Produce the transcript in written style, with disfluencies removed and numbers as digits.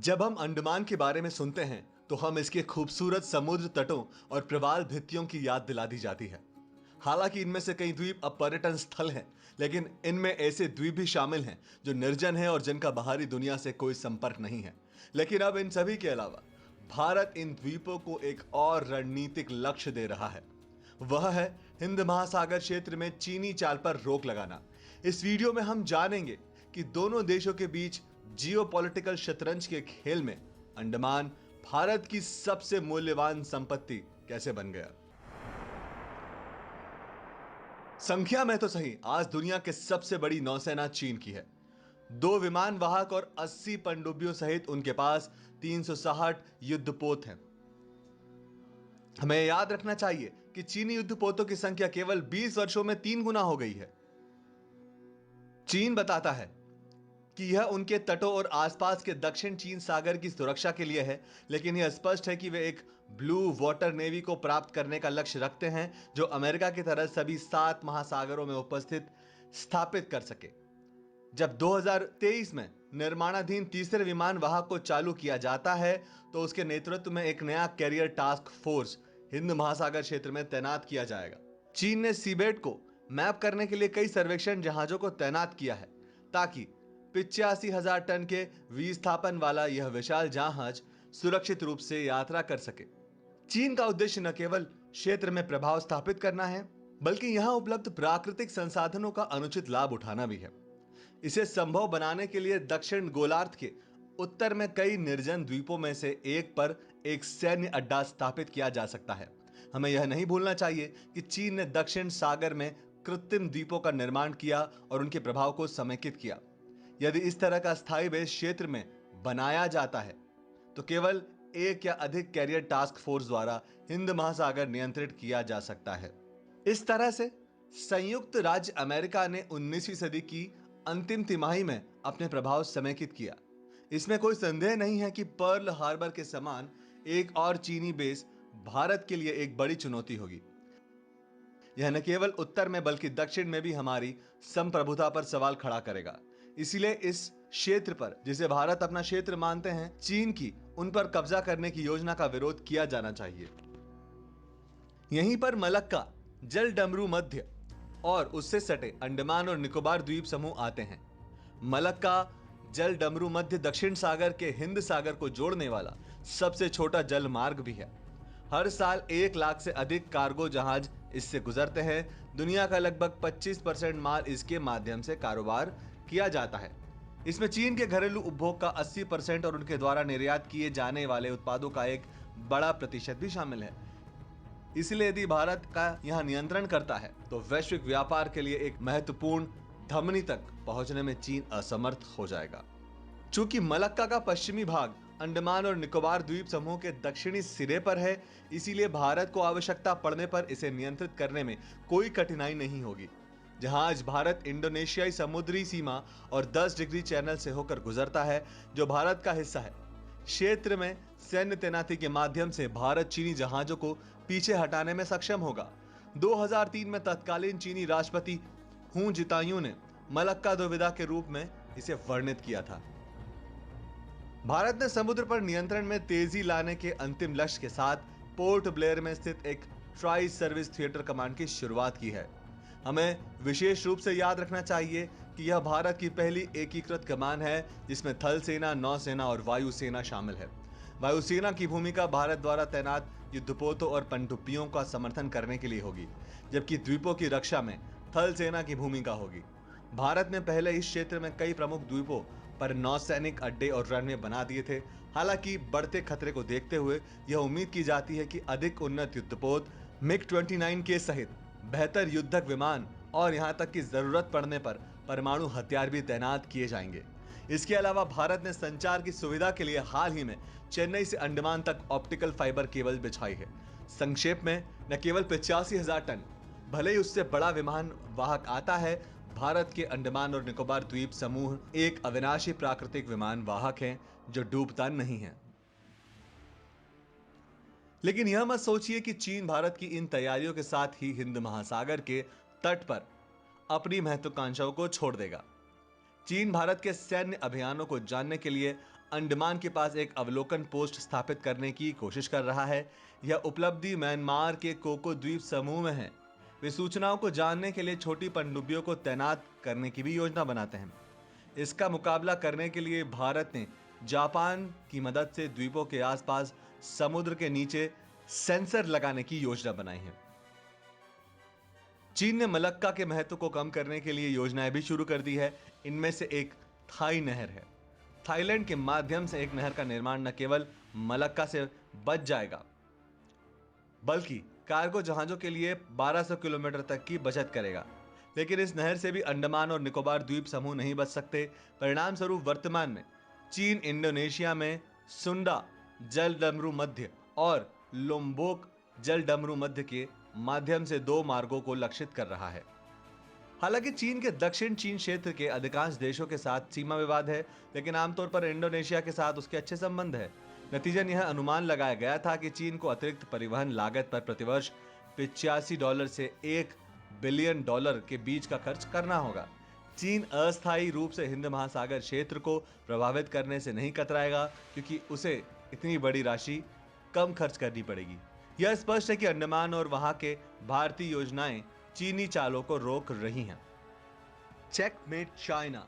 जब हम अंडमान के बारे में सुनते हैं तो हम इसके खूबसूरत समुद्र तटों और प्रवाल भित्तियों की याद दिला दी जाती है। हालांकि इनमें से कई द्वीप अब पर्यटन स्थल हैं, लेकिन इनमें ऐसे द्वीप भी शामिल हैं जो निर्जन हैं और जिनका बाहरी दुनिया से कोई संपर्क नहीं है। लेकिन अब इन सभी के अलावा भारत इन द्वीपों को एक और रणनीतिक लक्ष्य दे रहा है। वह है हिंद महासागर क्षेत्र में चीनी चाल पर रोक लगाना। इस वीडियो में हम जानेंगे कि दोनों देशों के बीच जियोपॉलिटिकल शतरंज के खेल में अंडमान भारत की सबसे मूल्यवान संपत्ति कैसे बन गया। संख्या में तो सही, आज दुनिया के सबसे बड़ी नौसेना चीन की है। 2 विमान वाहक और 80 पनडुब्बियों सहित उनके पास 360 युद्धपोत हैं। हमें याद रखना चाहिए कि चीनी युद्धपोतों की संख्या केवल 20 वर्षों में 3 गुना हो गई है। चीन बताता है कि यह उनके तटों और आसपास के दक्षिण चीन सागर की सुरक्षा के लिए है, लेकिन यह स्पष्ट है कि वे एक ब्लू वाटर नेवी को प्राप्त करने का लक्ष्य रखते हैं जो अमेरिका की तरह सभी 7 महासागरों में उपस्थित स्थापित कर सके। जब 2023 में निर्माणाधीन तीसरे विमान वाहक को चालू किया जाता है तो उसके नेतृत्व में एक नया कैरियर टास्क फोर्स हिंद महासागर क्षेत्र में तैनात किया जाएगा। चीन ने सीबेट को मैप करने के लिए कई सर्वेक्षण जहाजों को तैनात किया है ताकि 85,000 टन के विस्थापन वाला यह विशाल जहाज सुरक्षित रूप से यात्रा कर सके। चीन का उद्देश्य न केवल क्षेत्र में प्रभाव स्थापित करना है, बल्कि यहां उपलब्ध प्राकृतिक संसाधनों का अनुचित लाभ उठाना भी है। इसे संभव बनाने के लिए दक्षिण गोलार्ध के उत्तर में कई निर्जन द्वीपों में से एक पर एक सैन्य अड्डा स्थापित किया जा सकता है। हमें यह नहीं भूलना चाहिए कि चीन ने दक्षिण सागर में कृत्रिम द्वीपों का निर्माण किया और उनके प्रभाव को समेकित किया। यदि इस तरह का स्थायी बेस क्षेत्र में बनाया जाता है तो केवल एक या अधिक कैरियर टास्क फोर्स द्वारा हिंद महासागर नियंत्रित किया जा सकता है। इस तरह से संयुक्त राज्य अमेरिका ने 19वीं सदी की अंतिम तिमाही में अपने प्रभाव समेकित किया। इसमें कोई संदेह नहीं है कि पर्ल हार्बर के समान एक और चीनी बेस भारत के लिए एक बड़ी चुनौती होगी। यह न केवल उत्तर में बल्कि दक्षिण में भी हमारी संप्रभुता पर सवाल खड़ा करेगा। इसीलिए इस क्षेत्र पर, जिसे भारत अपना क्षेत्र मानते हैं, चीन की उन पर कब्जा करने की योजना का विरोध किया जाना चाहिए। यहीं पर मलक्का, जल डमरू मध्य और उससे सटे अंडमान और निकोबार द्वीप समूह आते हैं। मलक्का जल डमरू मध्य दक्षिण सागर के हिंद सागर को जोड़ने वाला सबसे छोटा जल मार्ग भी है। हर साल 1 लाख से अधिक कार्गो जहाज इससे गुजरते हैं। दुनिया का लगभग 25% माल इसके माध्यम से कारोबार किया जाता है। इसमें चीन के घरेलू उपभोग का 80% और उनके द्वारा निर्यात किए जाने वाले उत्पादों का एक बड़ा प्रतिशत भी शामिल है। इसलिए यदि भारत का यहां नियंत्रण करता है तो वैश्विक व्यापार के लिए एक महत्वपूर्ण धमनी तक पहुंचने में चीन असमर्थ हो जाएगा। चूंकि मलक्का का पश्चिमी भाग अंडमान और निकोबार द्वीप समूह के दक्षिणी सिरे पर है, इसीलिए भारत को आवश्यकता पड़ने पर इसे नियंत्रित करने में कोई कठिनाई नहीं होगी। जहां आज भारत इंडोनेशियाई समुद्री सीमा और 10 डिग्री चैनल से होकर गुजरता है, जो भारत का हिस्सा है। क्षेत्र में सैन्य तैनाती के माध्यम से भारत चीनी जहाजों को पीछे हटाने में सक्षम होगा। 2003 में तत्कालीन चीनी राष्ट्रपति हू जितायू ने मलक्का दुविधा के रूप में इसे वर्णित किया था। भारत ने समुद्र पर नियंत्रण में तेजी लाने के अंतिम लक्ष्य के साथ पोर्ट ब्लेयर में स्थित एक ट्राई सर्विस थिएटर कमांड की शुरुआत की है। हमें विशेष रूप से याद रखना चाहिए कि यह भारत की पहली एकीकृत कमान है जिसमें थल सेना, नौसेना और वायुसेना शामिल है। वायुसेना की भूमिका भारत द्वारा तैनात युद्धपोतों और पनडुब्बियों का समर्थन करने के लिए होगी, जबकि द्वीपों की रक्षा में थल सेना की भूमिका होगी। भारत ने पहले इस क्षेत्र में कई प्रमुख द्वीपों पर नौसैनिक अड्डे और रनवे बना दिए थे। हालांकि बढ़ते खतरे को देखते हुए यह उम्मीद की जाती है कि अधिक उन्नत युद्धपोत MiG-29 के सहित बेहतर युद्धक विमान और यहां तक कि जरूरत पड़ने पर परमाणु हथियार भी तैनात किए जाएंगे। इसके अलावा भारत ने संचार की सुविधा के लिए हाल ही में चेन्नई से अंडमान तक ऑप्टिकल फाइबर केबल बिछाई है। संक्षेप में, न केवल 85,000 टन, भले ही उससे बड़ा विमान वाहक आता है, भारत के अंडमान और निकोबार द्वीप समूह एक अविनाशी प्राकृतिक विमान वाहक हैं जो डूबता नहीं है। लेकिन यह मत सोचिए कि चीन भारत की इन तैयारियों के साथ ही हिंद महासागर के तट पर अपनी महत्वाकांक्षाओं को छोड़ देगा। चीन भारत के सैन्य अभियानों को जानने के लिए अंडमान के पास एक अवलोकन पोस्ट स्थापित करने की कोशिश कर रहा है। यह उपलब्धि म्यांमार के कोको द्वीप समूह में है। वे सूचनाओं को जानने के लिए छोटी पनडुब्बियों को तैनात करने की भी योजना बनाते हैं। इसका मुकाबला करने के लिए भारत ने जापान की मदद से द्वीपों के आसपास समुद्र के नीचे सेंसर लगाने की योजना बनाई है। चीन ने मलक्का के महत्व को कम करने के लिए योजनाएं भी शुरू कर दी है। इनमें से एक थाई नहर है। थाईलैंड के माध्यम से एक नहर का निर्माण न केवल मलक्का से बच जाएगा, बल्कि कार्गो जहाजों के लिए 1200 किलोमीटर तक की बचत करेगा। लेकिन इस नहर से भी अंडमान और निकोबार द्वीप समूह नहीं बच सकते। परिणाम स्वरूप वर्तमान में चीन इंडोनेशिया में सुंडा जलडमरू मध्य और लोम्बोक जलडमरू मध्य के माध्यम से 2 मार्गों को लक्षित कर रहा है। हालांकि चीन के दक्षिण चीन क्षेत्र के अधिकांश देशों के साथ सीमा विवाद है, लेकिन आमतौर पर इंडोनेशिया के साथ उसके अच्छे संबंध है। नतीजन यह अनुमान लगाया गया था कि चीन को अतिरिक्त परिवहन लागत पर प्रतिवर्ष $85 से $1 बिलियन के बीच का खर्च करना होगा। चीन अस्थायी रूप से हिंद महासागर क्षेत्र को प्रभावित करने से नहीं कतराएगा, क्योंकि उसे इतनी बड़ी राशि कम खर्च करनी पड़ेगी। यह स्पष्ट है कि अंडमान और वहां के भारतीय योजनाएं चीनी चालों को रोक रही हैं। Checkmate China.